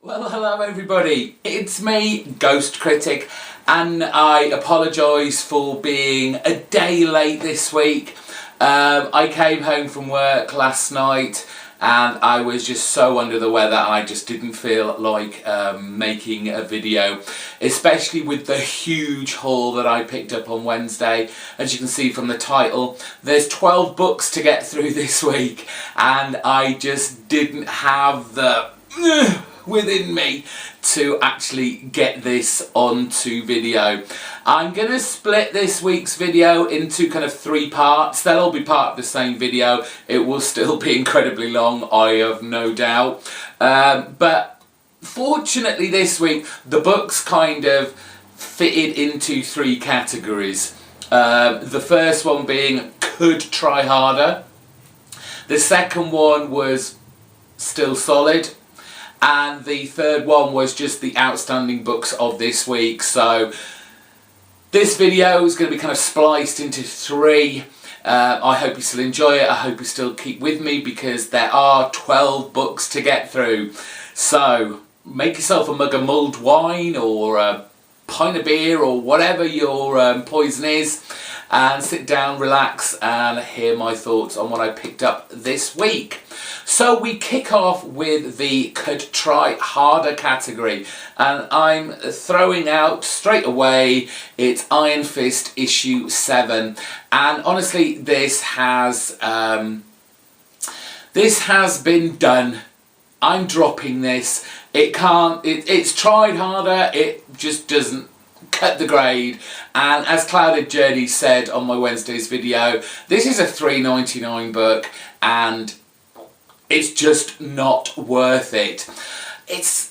Well, hello everybody, it's me, GhostCritic, and I apologise for being a day late this week. I came home from work last night and I was just so under the weather and I just didn't feel like making a video, especially with the huge haul that I picked up on Wednesday. As you can see from the title, there's 12 books to get through this week and I just didn't have the within me to actually get this onto video. I'm going to split this week's video into kind of 3 parts. They'll all be part of the same video. It will still be incredibly long, I have no doubt. But fortunately this week the books kind of fitted into 3 categories. The first one being could try harder. The second one was still solid. And the third one was just the outstanding books of this week. So this video is going to be kind of spliced into 3. I hope you still enjoy it. I hope you still keep with me because there are 12 books to get through. So make yourself a mug of mulled wine or a pint of beer or whatever your poison is and sit down, relax and hear my thoughts on what I picked up this week. So we kick off with the could try harder category and I'm throwing out straight away it's Iron Fist issue 7, and honestly this has been done. I'm dropping this. It's tried harder, it just doesn't cut the grade, and as Clouded Journey said on my Wednesday's video, this is a $3.99 book and it's just not worth it.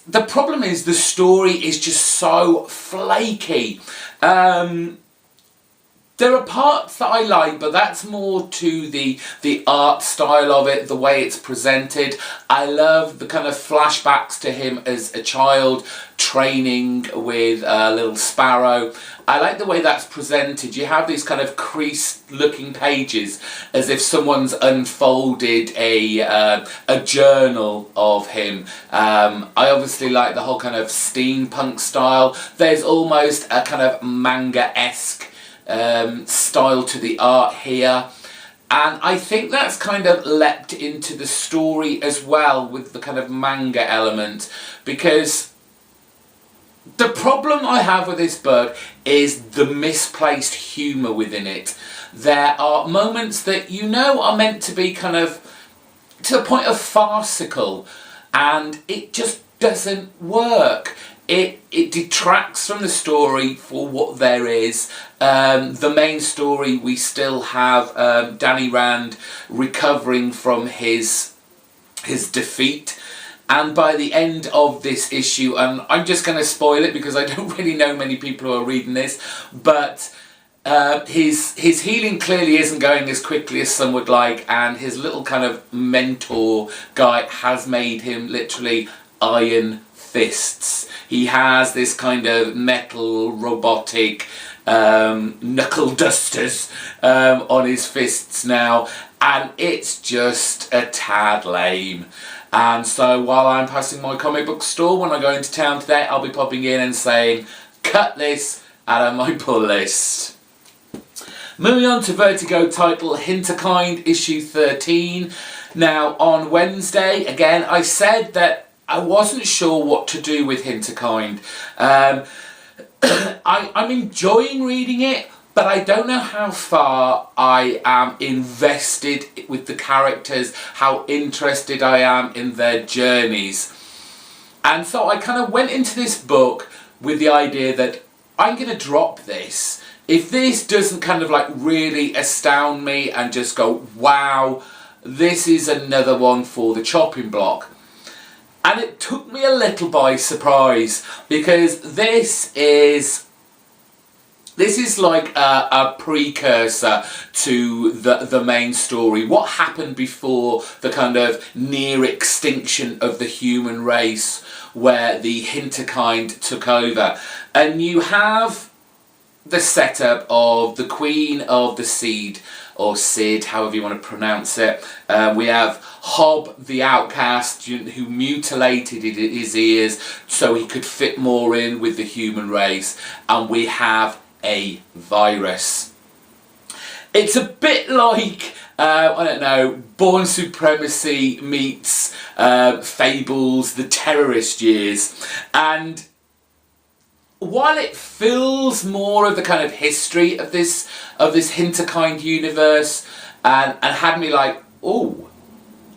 The problem is the story is just so flaky. There are parts that I like, but that's more to the art style of it, the way it's presented. I love the kind of flashbacks to him as a child training with little Sparrow. I like the way that's presented. You have these kind of creased looking pages as if someone's unfolded a journal of him. I obviously like the whole kind of steampunk style. There's almost a kind of manga-esque style to the art here, and I think that's kind of leapt into the story as well with the kind of manga element, because the problem I have with this book is the misplaced humour within it. There are moments that you know are meant to be kind of to the point of farcical and it just doesn't work. It detracts from the story for what there is. The main story, we still have Danny Rand recovering from his defeat, and by the end of this issue, and I'm just going to spoil it because I don't really know many people who are reading this, but his healing clearly isn't going as quickly as some would like, and his little kind of mentor guy has made him literally Iron Fists. He has this kind of metal robotic knuckle dusters on his fists now, and it's just a tad lame. And so while I'm passing my comic book store when I go into town today, I'll be popping in and saying cut this out of my pull list. Moving on to Vertigo title Hinterkind issue 13. Now on Wednesday again I said that I wasn't sure what to do with Hinterkind. I'm enjoying reading it, but I don't know how far I am invested with the characters, how interested I am in their journeys. And so I kind of went into this book with the idea that I'm going to drop this. If this doesn't kind of like really astound me and just go, wow, this is another one for the chopping block. And it took me a little by surprise, because this is like a precursor to the main story. What happened before the kind of near extinction of the human race, where the Hinterkind took over. And you have the setup of the Queen of the Seed, or Sid, however you want to pronounce it. We have Hob the outcast, who mutilated his ears so he could fit more in with the human race. And we have a virus. It's a bit like, I don't know, Born Supremacy meets Fables, the terrorist years. And while it fills more of the kind of history of this Hinterkind universe, and had me like, oh,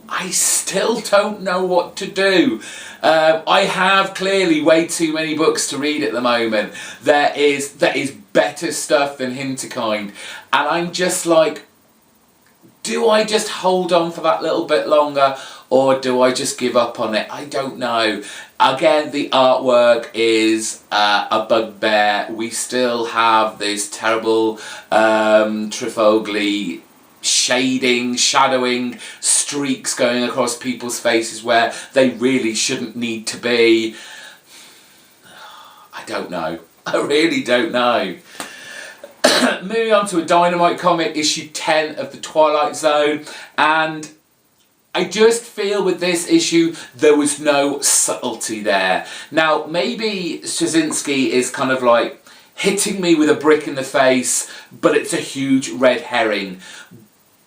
I still don't know what to do. I have clearly way too many books to read at the moment. There is better stuff than Hinterkind, and I'm just like, do I just hold on for that little bit longer, or do I just give up on it? I don't know. Again, the artwork is a bugbear. We still have this terrible Trifogli shadowing streaks going across people's faces where they really shouldn't need to be. I don't know. I really don't know. Moving on to a Dynamite comic, issue 10 of the Twilight Zone, and I just feel with this issue there was no subtlety there. Now maybe Straczynski is kind of like hitting me with a brick in the face, but it's a huge red herring.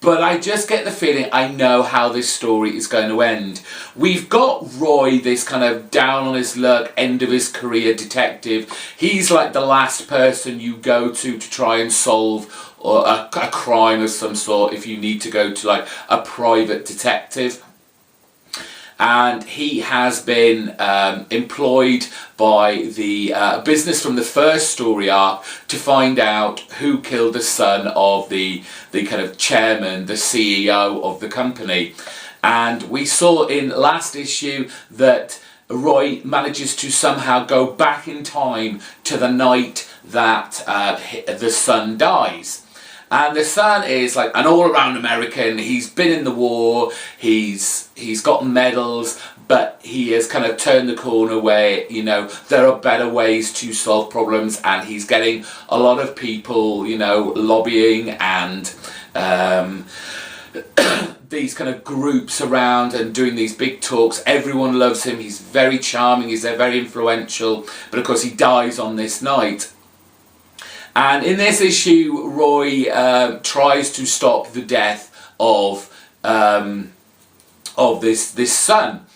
But I just get the feeling I know how this story is going to end. We've got Roy, this kind of down on his luck, end of his career detective. He's like the last person you go to try and solve a crime of some sort if you need to go to like a private detective. And he has been employed by the business from the first story arc to find out who killed the son of the kind of chairman, the CEO of the company. And we saw in last issue that Roy manages to somehow go back in time to the night that the son dies. And the son is like an all-around American. He's been in the war, he's got medals, but he has kind of turned the corner where, you know, there are better ways to solve problems, and he's getting a lot of people, you know, lobbying and these kind of groups around and doing these big talks. Everyone loves him, he's very charming, he's very influential, but of course he dies on this night. And in this issue, Roy tries to stop the death of this son.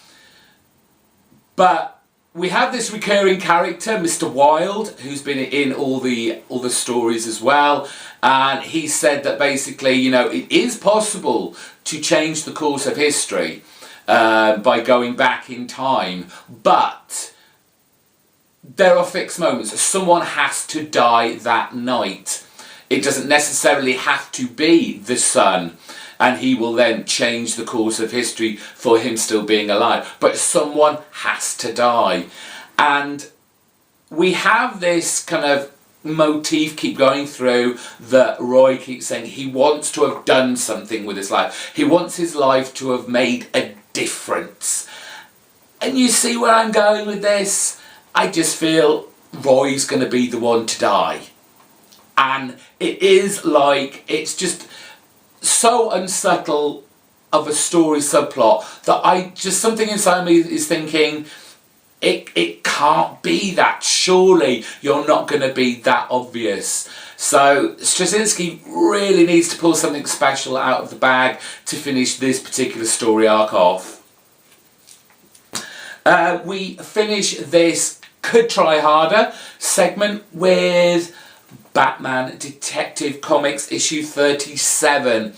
But we have this recurring character, Mr. Wilde, who's been in all the stories as well. And he said that basically, you know, it is possible to change the course of history by going back in time, but there are fixed moments. Someone has to die that night. It doesn't necessarily have to be the son, and he will then change the course of history for him still being alive. But someone has to die. And we have this kind of motif keep going through that Roy keeps saying he wants to have done something with his life. He wants his life to have made a difference. And you see where I'm going with this? I just feel Roy's going to be the one to die. And it is like, it's just so unsubtle of a story subplot that something inside me is thinking, it can't be that. Surely you're not going to be that obvious. So Straczynski really needs to pull something special out of the bag to finish this particular story arc off. We finish this Could Try Harder segment with Batman Detective Comics issue 37.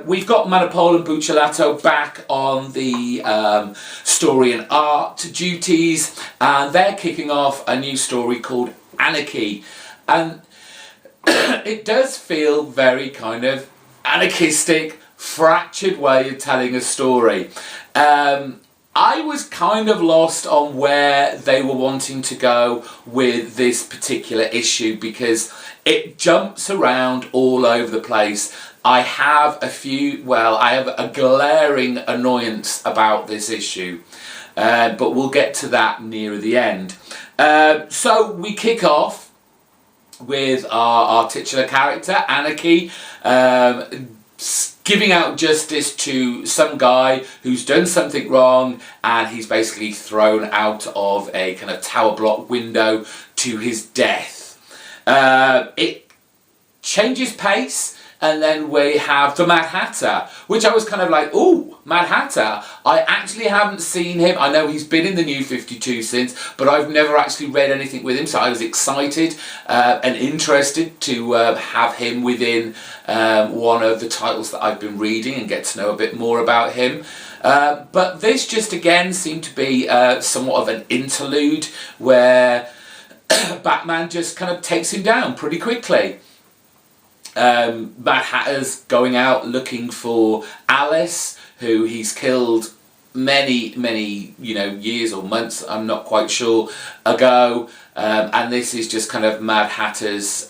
We've got Manapul and Buccellato back on the story and art duties, and they're kicking off a new story called Anarchy. And it does feel very kind of anarchistic, fractured way of telling a story. I was kind of lost on where they were wanting to go with this particular issue because it jumps around all over the place. I have a glaring annoyance about this issue, but we'll get to that nearer the end. So we kick off with our titular character, Anarchy, giving out justice to some guy who's done something wrong, and he's basically thrown out of a kind of tower block window to his death. It changes pace, and then we have the Mad Hatter, which I was kind of like, ooh, Mad Hatter. I actually haven't seen him. I know he's been in the New 52 since, but I've never actually read anything with him, so I was excited and interested to have him within one of the titles that I've been reading and get to know a bit more about him. But this just again seemed to be somewhat of an interlude where Batman just kind of takes him down pretty quickly. Mad Hatter's going out looking for Alice, who he's killed many years or months, I'm not quite sure, ago, and this is just kind of Mad Hatter's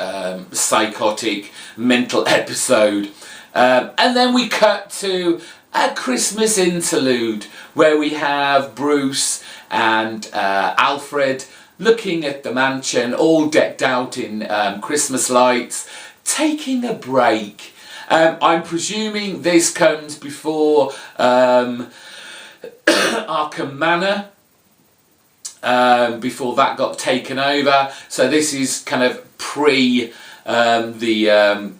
psychotic mental episode. And then we cut to a Christmas interlude where we have Bruce and Alfred looking at the mansion all decked out in Christmas lights, taking a break. I'm presuming this comes before Arkham Manor, before that got taken over. So this is kind of pre the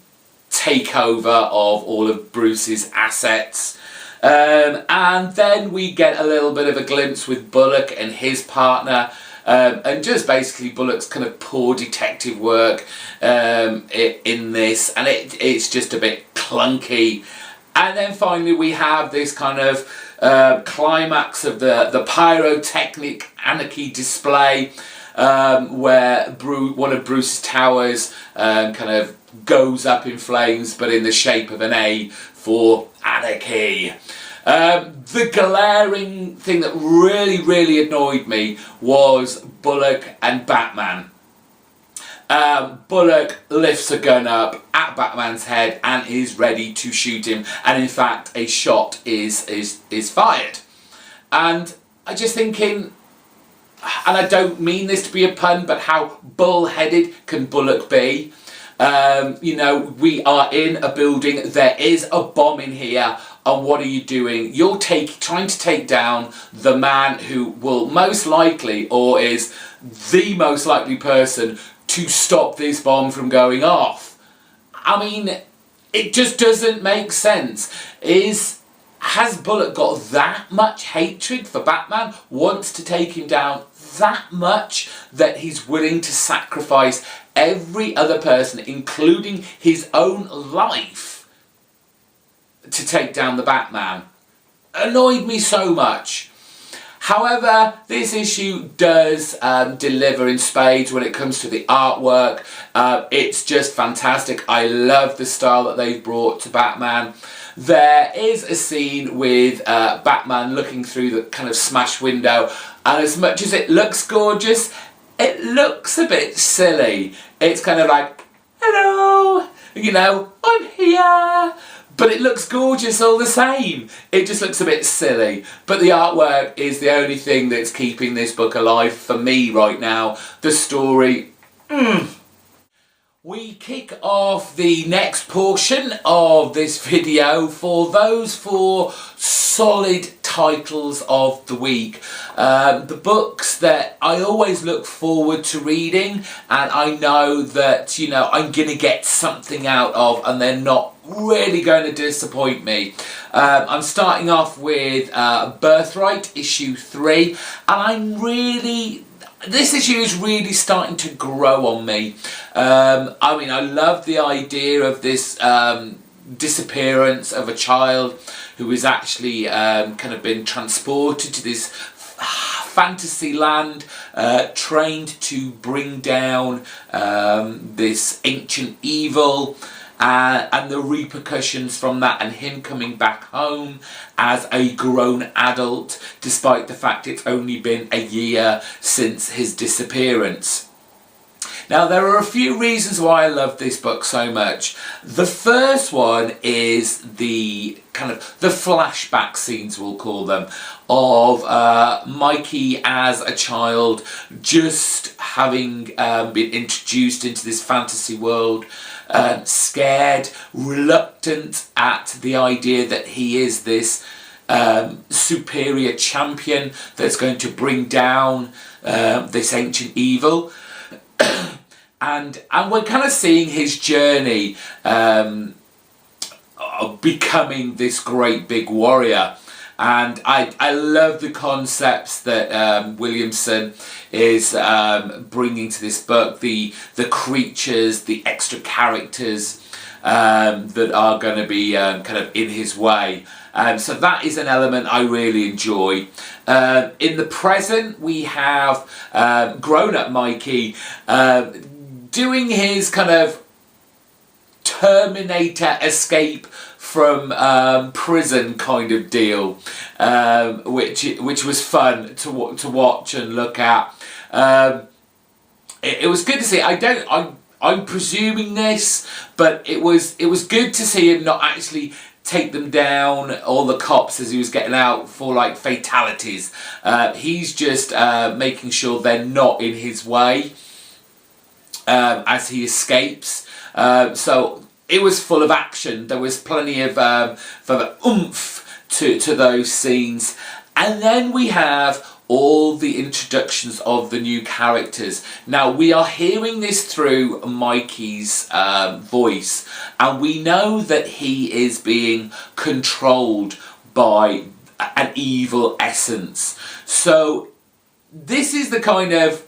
takeover of all of Bruce's assets. And then we get a little bit of a glimpse with Bullock and his partner, and just basically Bullock's kind of poor detective work in this, and it's just a bit clunky. And then finally we have this kind of climax of the pyrotechnic anarchy display, where one of Bruce's towers kind of goes up in flames, but in the shape of an A for anarchy. The glaring thing that really annoyed me was Bullock and Batman. Bullock lifts a gun up at Batman's head and is ready to shoot him, and in fact a shot is fired. And I'm just thinking, and I don't mean this to be a pun, but how bullheaded can Bullock be? We are in a building, there is a bomb in here, and what are you doing? You're trying to take down the man who will most likely, or is the most likely person to stop this bomb from going off. I mean, it just doesn't make sense. Has Bullock got that much hatred for Batman, wants to take him down that much, that he's willing to sacrifice every other person, including his own life, to take down the Batman? Annoyed me so much. However, this issue does deliver in spades when it comes to the artwork. It's just fantastic. I love the style that they've brought to Batman. There is a scene with Batman looking through the kind of smashed window, and as much as it looks gorgeous, it looks a bit silly. It's kind of like, hello, I'm here. But it looks gorgeous all the same. It just looks a bit silly. But the artwork is the only thing that's keeping this book alive for me right now. The story, We kick off the next portion of this video for those 4 solid titles of the week. The books that I always look forward to reading, and I know that, I'm going to get something out of, and they're not really going to disappoint me. I'm starting off with Birthright, issue 3, and this issue is really starting to grow on me. I love the idea of this disappearance of a child who is actually kind of been transported to this fantasy land, trained to bring down this ancient evil, and the repercussions from that, and him coming back home as a grown adult, despite the fact it's only been a year since his disappearance. Now, there are a few reasons why I love this book so much. The first one is the kind of the flashback scenes, we'll call them, of Mikey as a child, just having been introduced into this fantasy world, scared, reluctant at the idea that he is this superior champion that's going to bring down this ancient evil. And we're kind of seeing his journey of becoming this great big warrior. And I love the concepts that Williamson is bringing to this book, the creatures, the extra characters that are going to be kind of in his way. So that is an element I really enjoy. In the present, we have grown-up Mikey doing his kind of Terminator escape from prison kind of deal, which was fun to watch and look at. It was good to see. I'm presuming this, but it was good to see him not actually take them down, all the cops, as he was getting out for like fatalities. He's just making sure they're not in his way as he escapes. So it was full of action. There was plenty of oomph to those scenes. And then we have all the introductions of the new characters. Now, we are hearing this through Mikey's voice, and we know that he is being controlled by an evil essence. So this is the kind of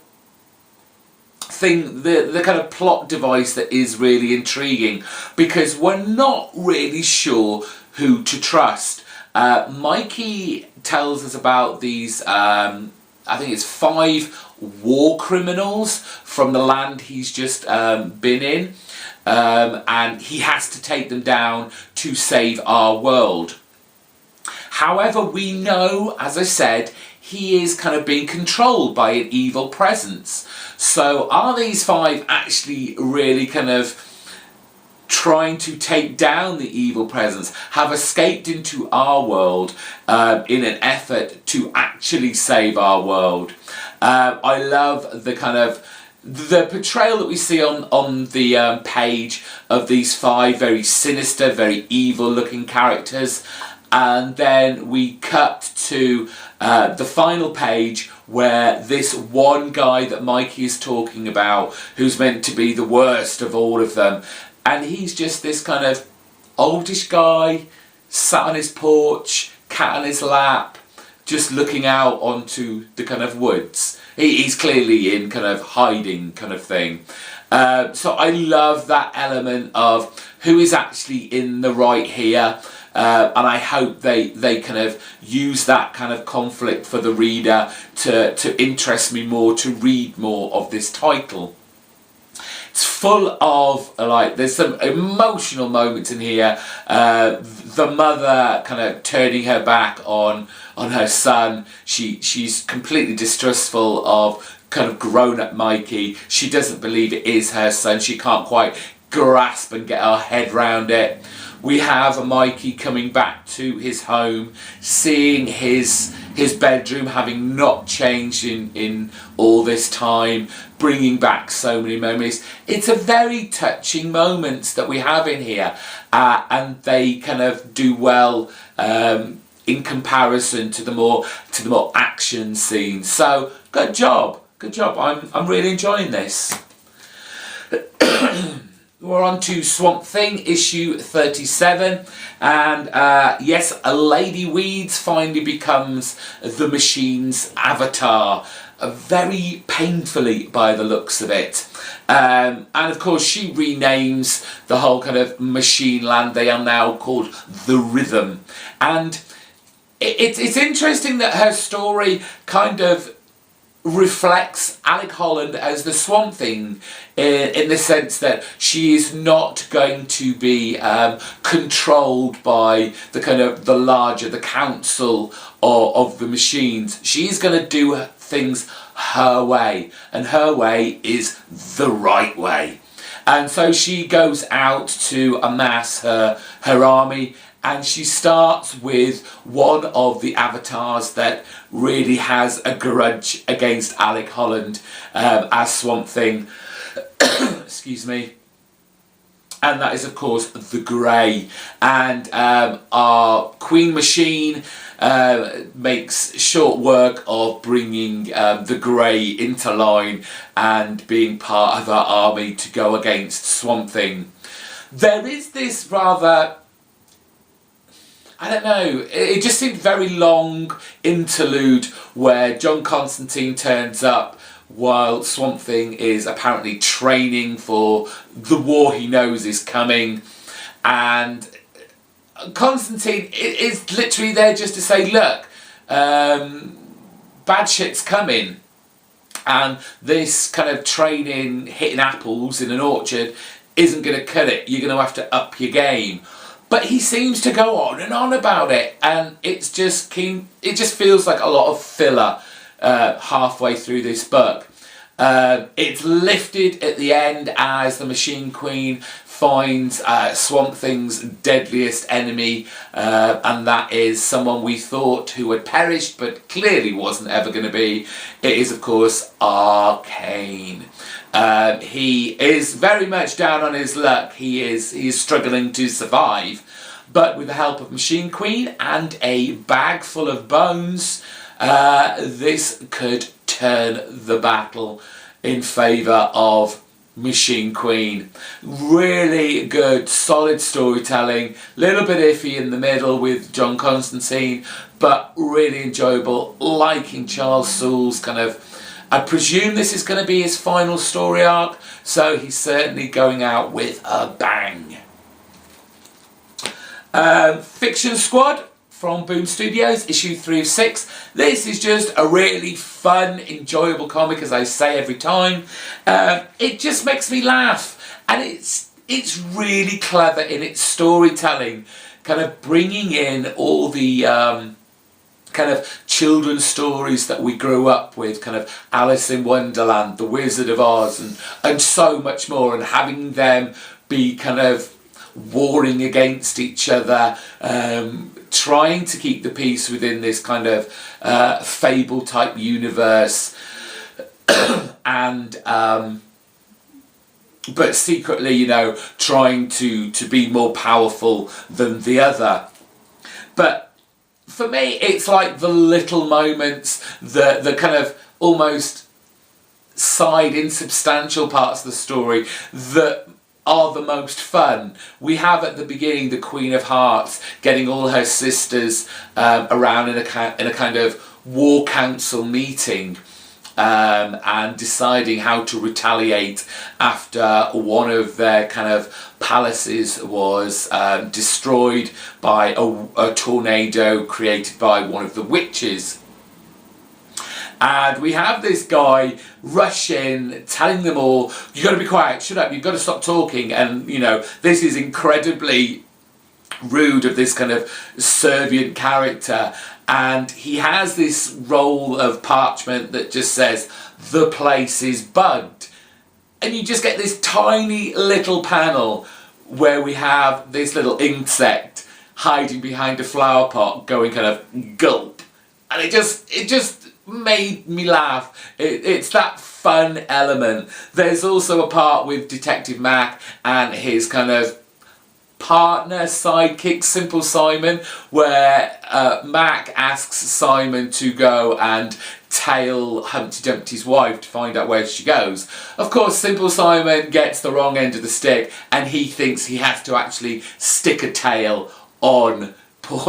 thing, the kind of plot device that is really intriguing, because we're not really sure who to trust. Mikey tells us about these, I think it's 5 war criminals from the land he's just been in, and he has to take them down to save our world. However, we know, as I said, he is kind of being controlled by an evil presence. So are these 5 actually really kind of trying to take down the evil presence, have escaped into our world in an effort to actually save our world? I love the kind of the portrayal that we see on the page of these 5 very sinister, very evil looking characters. And then we cut to the final page where this one guy that Mikey is talking about, who's meant to be the worst of all of them, and he's just this kind of oldish guy, sat on his porch, cat on his lap, just looking out onto the kind of woods. He's clearly in kind of hiding kind of thing. So I love that element of who is actually in the right here. And I hope they kind of use that kind of conflict for the reader to interest me more, to read more of this title. It's full of, like, there's some emotional moments in here. The mother kind of turning her back on her son. She's completely distrustful of kind of grown-up Mikey. She doesn't believe it is her son. She can't quite grasp and get her head round it. We have Mikey coming back to his home, seeing his bedroom having not changed in all this time, bringing back so many memories. It's a very touching moments that we have in here, and they kind of do well in comparison to the more action scenes. So good job. I'm really enjoying this. We're on to Swamp Thing, issue 37, and yes, a Lady Weeds finally becomes the Machine's avatar, very painfully by the looks of it. And of course she renames the whole kind of Machine Land. They are now called The Rhythm, and it's interesting that her story kind of reflects Alec Holland as the Swamp Thing in the sense that she is not going to be controlled by the kind of the council of the machines. She's going to do things her way, and her way is the right way. And so she goes out to amass her army, and she starts with one of the avatars that really has a grudge against Alec Holland as Swamp Thing. Excuse me. And that is, of course, the Grey. And our Queen Machine makes short work of bringing the Grey into line and being part of our army to go against Swamp Thing. There is this rather, I don't know, it just seemed very long interlude where John Constantine turns up while Swamp Thing is apparently training for the war he knows is coming, and Constantine is literally there just to say, look, bad shit's coming, and this kind of training, hitting apples in an orchard, isn't going to cut it. You're going to have to up your game. But he seems to go on and on about it, and it just feels like a lot of filler halfway through this book. It's lifted at the end as the Machine Queen finds Swamp Thing's deadliest enemy, and that is someone we thought who had perished but clearly wasn't ever going to be. It is, of course, Arcane. He is very much down on his luck. He is struggling to survive, but with the help of Machine Queen and a bag full of bones, this could turn the battle in favour of Machine Queen. Really good, solid storytelling. Little bit iffy in the middle with John Constantine, but really enjoyable. Liking Charles Soule's kind of, I presume this is going to be his final story arc, so he's certainly going out with a bang. Fiction Squad from Boom Studios, issue 3 of 6. This is just a really fun, enjoyable comic, as I say every time. It just makes me laugh, and it's really clever in its storytelling, kind of bringing in all the kind of children's stories that we grew up with, kind of Alice in Wonderland, The Wizard of Oz, and so much more, and having them be kind of warring against each other, trying to keep the peace within this kind of fable type universe, and but secretly, you know, trying to be more powerful than the other. But for me, it's like the little moments, the kind of almost side insubstantial parts of the story that are the most fun. We have at the beginning the Queen of Hearts getting all her sisters around in a kind of war council meeting, and deciding how to retaliate after one of their kind of palaces was destroyed by a tornado created by one of the witches. And we have this guy rush in, telling them all, you've got to be quiet, shut up, you've got to stop talking. And, you know, this is incredibly rude of this kind of servient character. And he has this roll of parchment that just says, the place is bugged. And you just get this tiny little panel where we have this little insect hiding behind a flower pot going kind of gulp. And it just made me laugh. It's that fun element. There's also a part with Detective Mac and his kind of partner, sidekick, Simple Simon, where Mac asks Simon to go and tail Humpty Dumpty's wife to find out where she goes. Of course, Simple Simon gets the wrong end of the stick, and he thinks he has to actually stick a tail on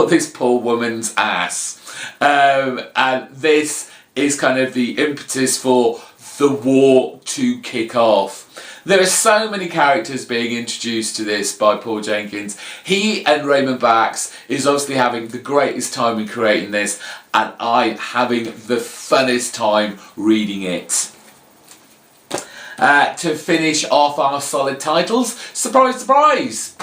this poor woman's ass. And this is kind of the impetus for the war to kick off. There are so many characters being introduced to this by Paul Jenkins. He and Raymond Bax is obviously having the greatest time in creating this, and I'm having the funnest time reading it. To finish off our solid titles, surprise, surprise!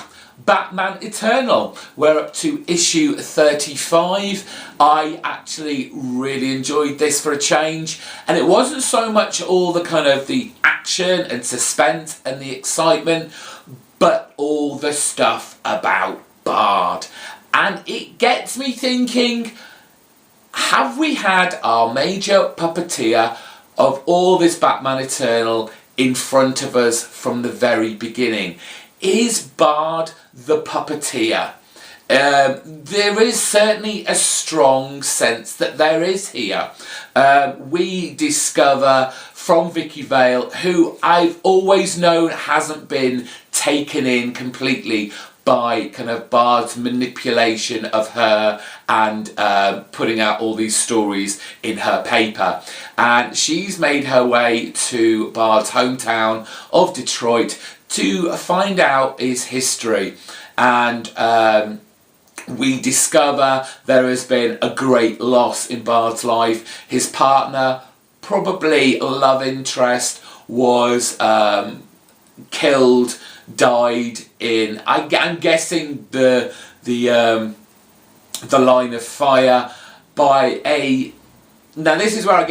Batman Eternal. We're up to issue 35. I actually really enjoyed this for a change, and it wasn't so much all the kind of the action and suspense and the excitement, but all the stuff about Bard. And it gets me thinking, have we had our major puppeteer of all this Batman Eternal in front of us from the very beginning? Is Bard the puppeteer? There is certainly a strong sense that there is here. We discover from Vicky Vale, who I've always known hasn't been taken in completely by kind of Bard's manipulation of her and putting out all these stories in her paper. And she's made her way to Bard's hometown of Detroit to find out his history. And we discover there has been a great loss in Bard's life. His partner, probably love interest, was killed, died in, I'm guessing the line of fire by a. Now this is where I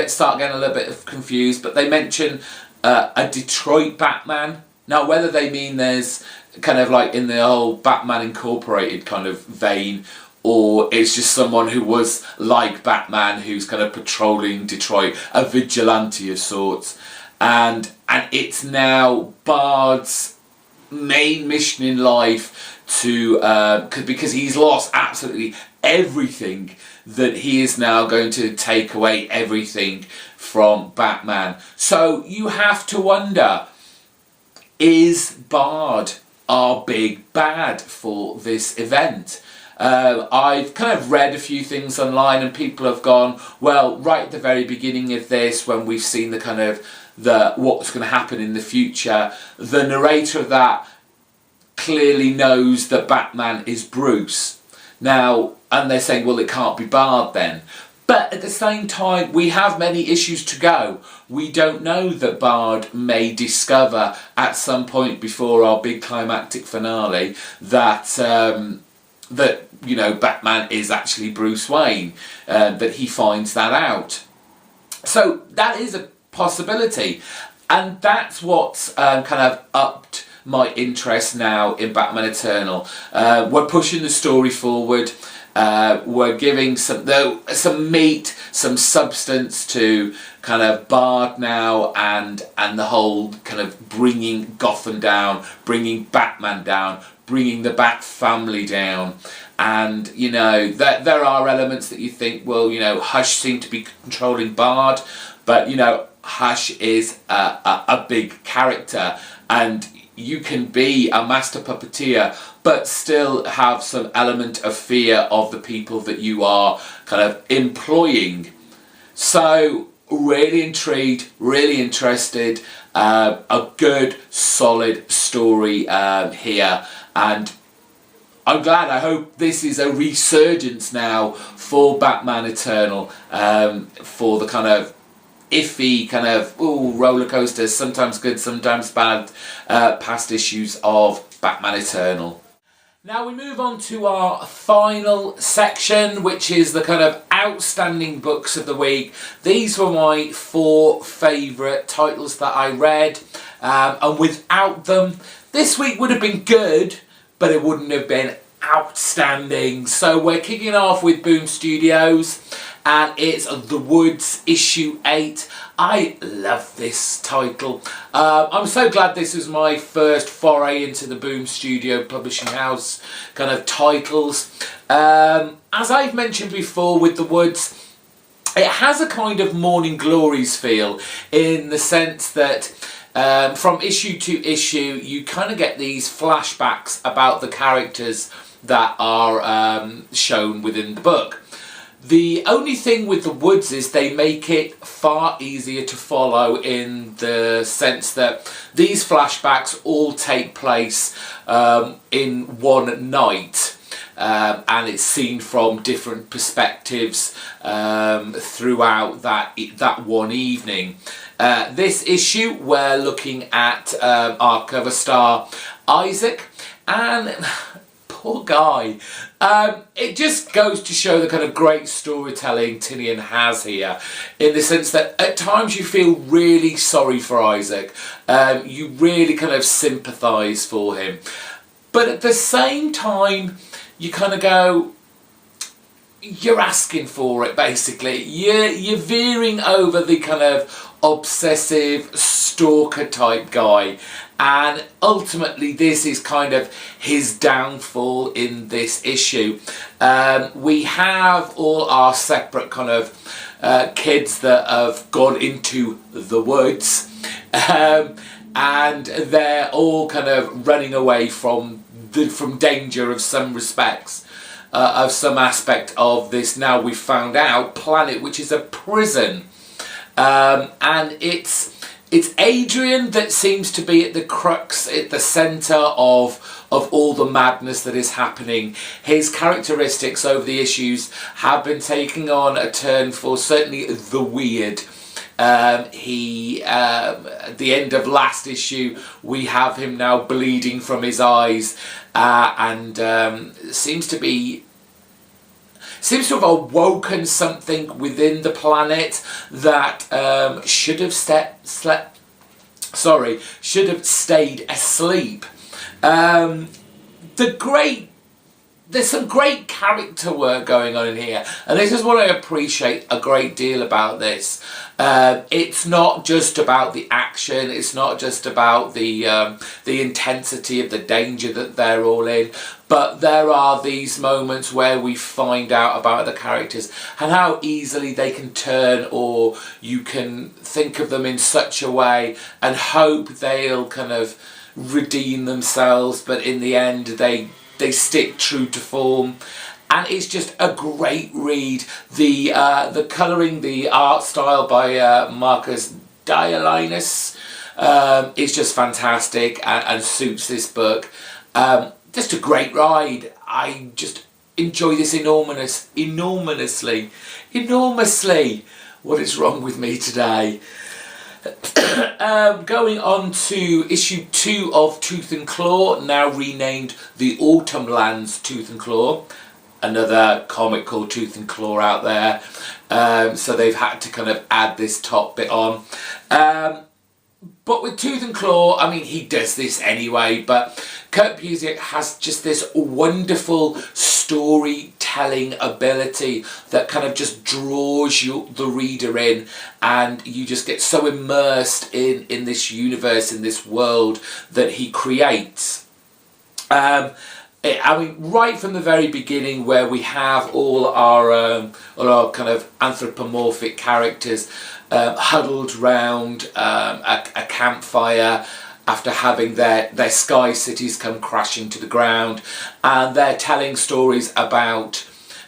start getting a little bit confused. But they mention a Detroit Batman. Now whether they mean there's kind of like in the old Batman Incorporated kind of vein, or it's just someone who was like Batman who's kind of patrolling Detroit, a vigilante of sorts. And it's now Bard's main mission in life to because he's lost absolutely everything, that he is now going to take away everything from Batman. So you have to wonder, is Bard our big bad for this event? I've kind of read a few things online, and people have gone, well, right at the very beginning of this, when we've seen the kind of what's going to happen in the future, the narrator of that clearly knows that Batman is Bruce. Now, and they're saying, well, it can't be Bard then. But at the same time, we have many issues to go. We don't know that Bard may discover at some point before our big climactic finale that you know, Batman is actually Bruce Wayne, that he finds that out. So that is a possibility, and that's what's kind of upped my interest now in Batman Eternal. We're pushing the story forward. We're giving some meat, some substance to kind of Bard now, and the whole kind of bringing Gotham down, bringing Batman down, bringing the Bat family down. And you know that there are elements that you think, well, you know, Hush seemed to be controlling Bard, but you know, Hush is a big character, and you can be a master puppeteer but still have some element of fear of the people that you are kind of employing. So really intrigued, really interested. A good solid story here, and I'm glad. I hope this is a resurgence now for Batman Eternal, for the kind of iffy kind of roller coaster, sometimes good, sometimes bad, past issues of Batman Eternal. Now we move on to our final section, which is the kind of outstanding books of the week. These were my 4 favourite titles that I read, and without them, this week would have been good, but it wouldn't have been outstanding. So we're kicking off with Boom Studios, and it's The Woods issue 8. I love this title. I'm so glad this was my first foray into the Boom Studio publishing house kind of titles. As I've mentioned before with The Woods, it has a kind of Morning Glories feel, in the sense that from issue to issue you kind of get these flashbacks about the characters that are shown within the book. The only thing with The Woods is they make it far easier to follow, in the sense that these flashbacks all take place in one night, and it's seen from different perspectives throughout that one evening. This issue we're looking at our cover star Isaac, And poor guy. It just goes to show the kind of great storytelling Tinian has here, in the sense that at times you feel really sorry for Isaac. You really kind of sympathise for him. But at the same time, you kind of go, you're asking for it, basically. You're veering over the kind of obsessive stalker type guy, and ultimately this is kind of his downfall in this issue. We have all our separate kind of kids that have gone into the woods, and they're all kind of running away from danger of some respects. Of some aspect of this, now we've found out, planet, which is a prison. And it's Adrian that seems to be at the crux, at the centre of all the madness that is happening. His characteristics over the issues have been taking on a turn for certainly the weird. At the end of last issue, we have him now bleeding from his eyes, and seems to have awoken something within the planet that should have stayed asleep. There's some great character work going on in here, and this is what I appreciate a great deal about this. It's not just about the action, it's not just about the intensity of the danger that they're all in, but there are these moments where we find out about the characters and how easily they can turn, or you can think of them in such a way and hope they'll kind of redeem themselves, but in the end they stick true to form. And it's just a great read. The colouring, the art style by Marcus Dialinus is just fantastic, and suits this book. Just a great ride. I just enjoy this enormously. What is wrong with me today? Going on to issue 2 of Tooth and Claw, now renamed The Autumn Lands Tooth and Claw. Another comic called Tooth and Claw out there, so they've had to kind of add this top bit on. But with Tooth and Claw, I mean, he does this anyway, but Kurt Busiek has just this wonderful storytelling ability that kind of just draws the reader in, and you just get so immersed in this universe, in this world that he creates. I mean, right from the very beginning, where we have all our kind of anthropomorphic characters huddled round a campfire after having their sky cities come crashing to the ground, and they're telling stories about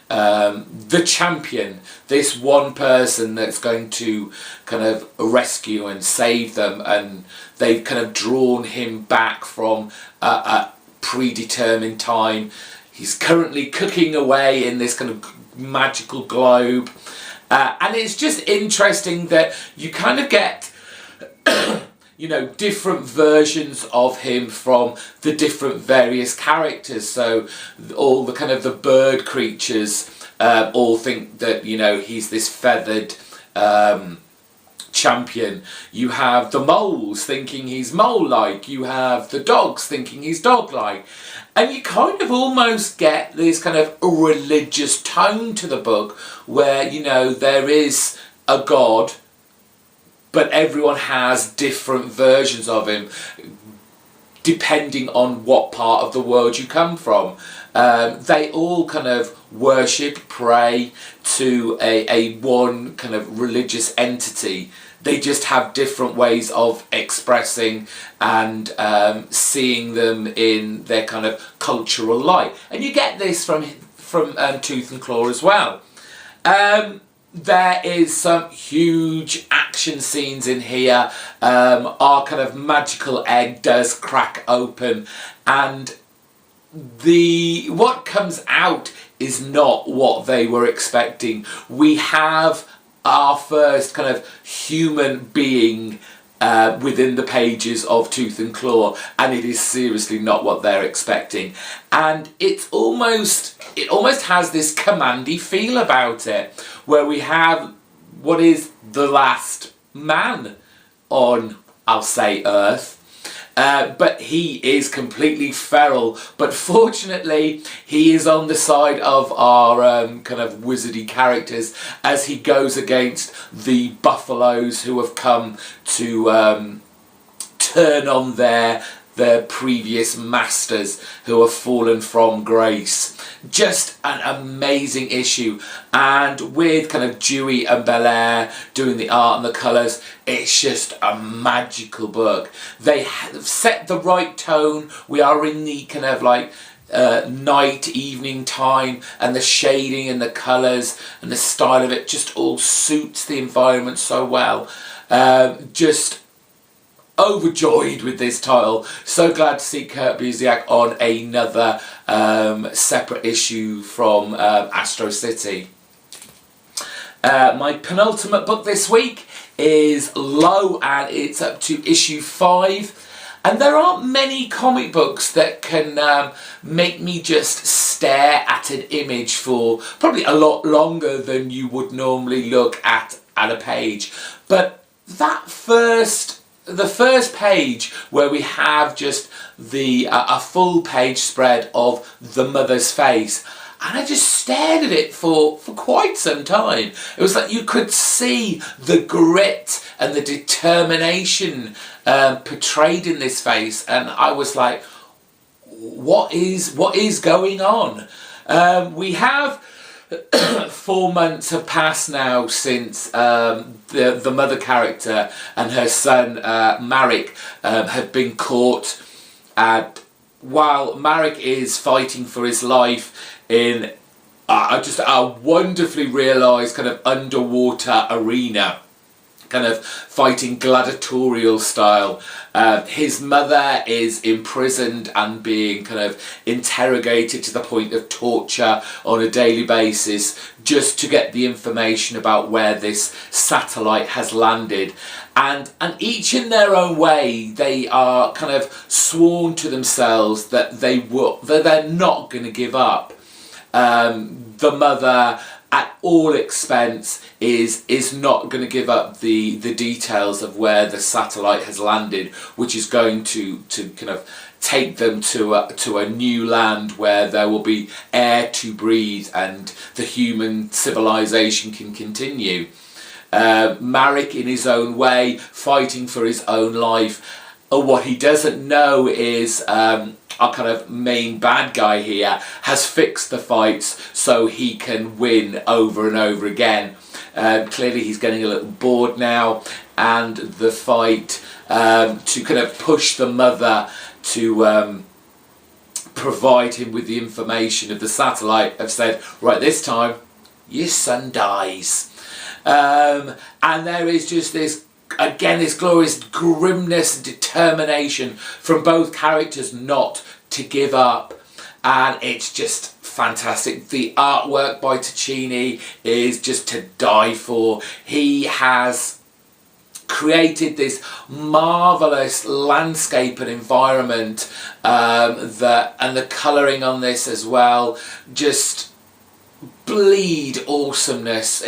the champion, this one person that's going to kind of rescue and save them, and they've kind of drawn him back from a predetermined time. He's currently cooking away in this kind of magical globe, and it's just interesting that you kind of get you know, different versions of him from the different various characters. So all the kind of the bird creatures all think that, you know, he's this feathered champion. You have the moles thinking he's mole-like. You have the dogs thinking he's dog-like. And you kind of almost get this kind of religious tone to the book where, you know, there is a god, but everyone has different versions of him depending on what part of the world you come from. They all kind of worship, pray to a one kind of religious entity. They just have different ways of expressing and seeing them in their kind of cultural light. And you get this from Tooth and Claw as well. There is some huge action scenes in here. Our kind of magical egg does crack open, and what comes out is not what they were expecting. We have our first kind of human being within the pages of Tooth and Claw, and it is seriously not what they're expecting. And it almost has this commandy feel about it, where we have what is the last man on, I'll say, Earth. But he is completely feral, but fortunately he is on the side of our kind of wizardy characters as he goes against the buffaloes who have come to turn on their previous masters who have fallen from grace. Just an amazing issue, and with kind of Dewey and Belair doing the art and the colours, it's just a magical book. They have set the right tone. We are in the kind of like night, evening time, and the shading and the colours and the style of it just all suits the environment so well. Just overjoyed with this title. So glad to see Kurt Busiek on another separate issue from Astro City. My penultimate book this week is Low, and it's up to issue 5. And there aren't many comic books that can make me just stare at an image for probably a lot longer than you would normally look at a page. But that the first page where we have just a full page spread of the mother's face, and I just stared at it for quite some time. It was like you could see the grit and the determination portrayed in this face, and I was like, what is going on? We have 4 months have passed now since the mother character and her son Marek have been caught, and while Marek is fighting for his life in just a wonderfully realised kind of underwater arena, kind of fighting gladiatorial style. His mother is imprisoned and being kind of interrogated to the point of torture on a daily basis just to get the information about where this satellite has landed. And each in their own way, they are kind of sworn to themselves that they're not going to give up. The mother, at all expense, is not going to give up the details of where the satellite has landed, which is going to kind of take them to a new land where there will be air to breathe and the human civilization can continue. Marek, in his own way, fighting for his own life. What he doesn't know is our kind of main bad guy here has fixed the fights so he can win over and over again. Clearly he's getting a little bored now, and the fight to kind of push the mother to provide him with the information of the satellite have said, right, this time your son dies. And there is just this, again, this glorious grimness and determination from both characters not to give up, and it's just fantastic. The artwork by Ticini is just to die for. He has created this marvellous landscape and environment, and the colouring on this as well just bleed awesomeness.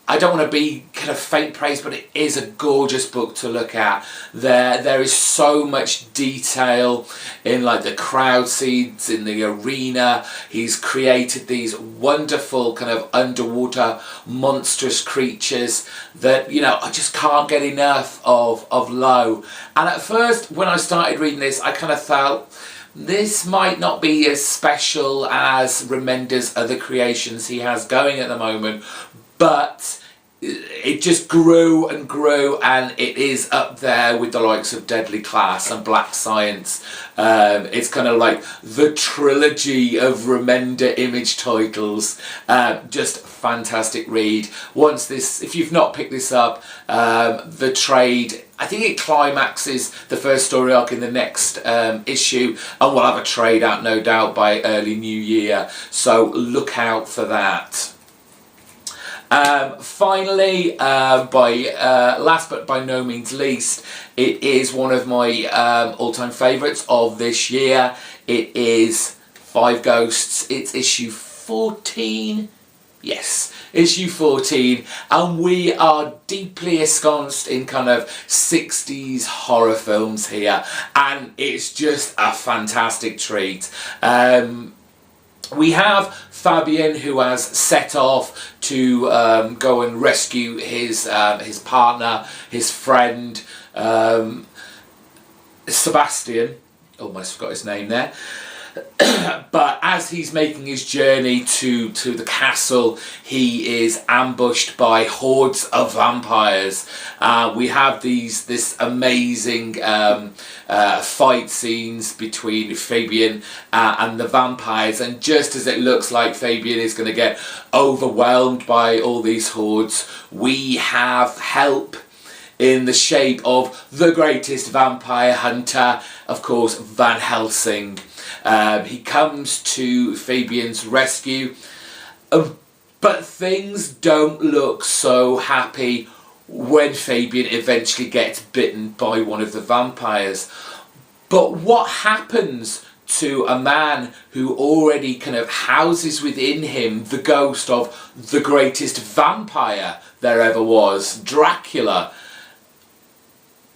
I don't want to be kind of faint praise, but it is a gorgeous book to look at. There is so much detail in like the crowd scenes in the arena. He's created these wonderful kind of underwater monstrous creatures that, you know, I just can't get enough of Low. And at first, when I started reading this, I kind of felt this might not be as special as Remender's other creations he has going at the moment, but it just grew and grew, and it is up there with the likes of Deadly Class and Black Science. It's kind of like the trilogy of Remender image titles. Just fantastic read. If you've not picked this up, the trade, I think it climaxes the first story arc in the next issue, and we'll have a trade out no doubt by early new year, so look out for that. Finally, last but by no means least, it is one of my all-time favourites of this year. It is Five Ghosts. It's issue 14. Yes, issue 14, and we are deeply ensconced in kind of 60s horror films here, and it's just a fantastic treat. We have Fabian, who has set off to go and rescue his partner, his friend, Sebastian. Almost forgot his name there. But as he's making his journey to the castle, he is ambushed by hordes of vampires. We have this amazing fight scenes between Fabian and the vampires, and just as it looks like Fabian is going to get overwhelmed by all these hordes, we have help in the shape of the greatest vampire hunter, of course, Van Helsing. He comes to Fabian's rescue, but things don't look so happy when Fabian eventually gets bitten by one of the vampires. But what happens to a man who already kind of houses within him the ghost of the greatest vampire there ever was, Dracula?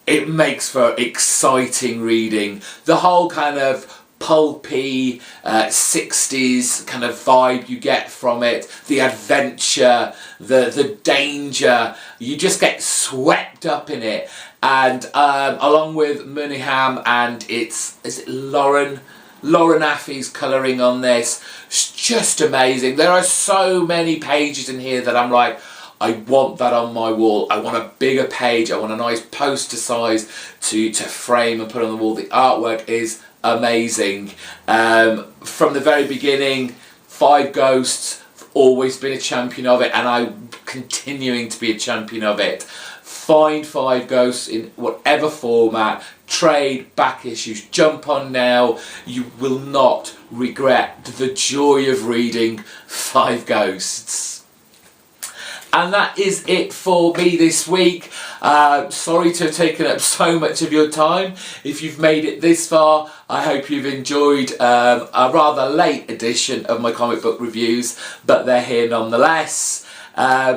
It makes for exciting reading. The whole kind of pulpy 60s kind of vibe you get from it, the adventure, the danger, you just get swept up in it. And along with Murniham and is it Lauren Affey's colouring on this, it's just amazing. There are so many pages in here that I'm like, I want that on my wall. I want a bigger page. I want a nice poster size to frame and put on the wall. The artwork is amazing. From the very beginning, Five Ghosts, I've always been a champion of it, and I'm continuing to be a champion of it. Find Five Ghosts in whatever format, trade, back issues, jump on now. You will not regret the joy of reading Five Ghosts. And that is it for me this week. Sorry to have taken up so much of your time. If you've made it this far, I hope you've enjoyed a rather late edition of my comic book reviews, but they're here nonetheless.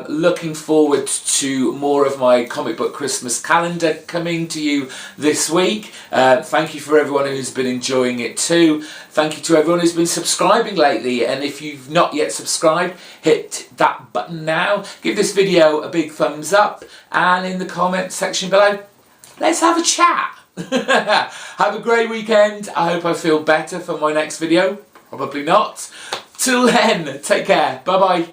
Looking forward to more of my comic book Christmas calendar coming to you this week. Thank you for everyone who's been enjoying it too. Thank you to everyone who's been subscribing lately, and if you've not yet subscribed, hit that button now. Give this video a big thumbs up, and in the comment section below, let's have a chat. Have a great weekend. I hope I feel better for my next video. Probably not. Till then, take care. Bye bye.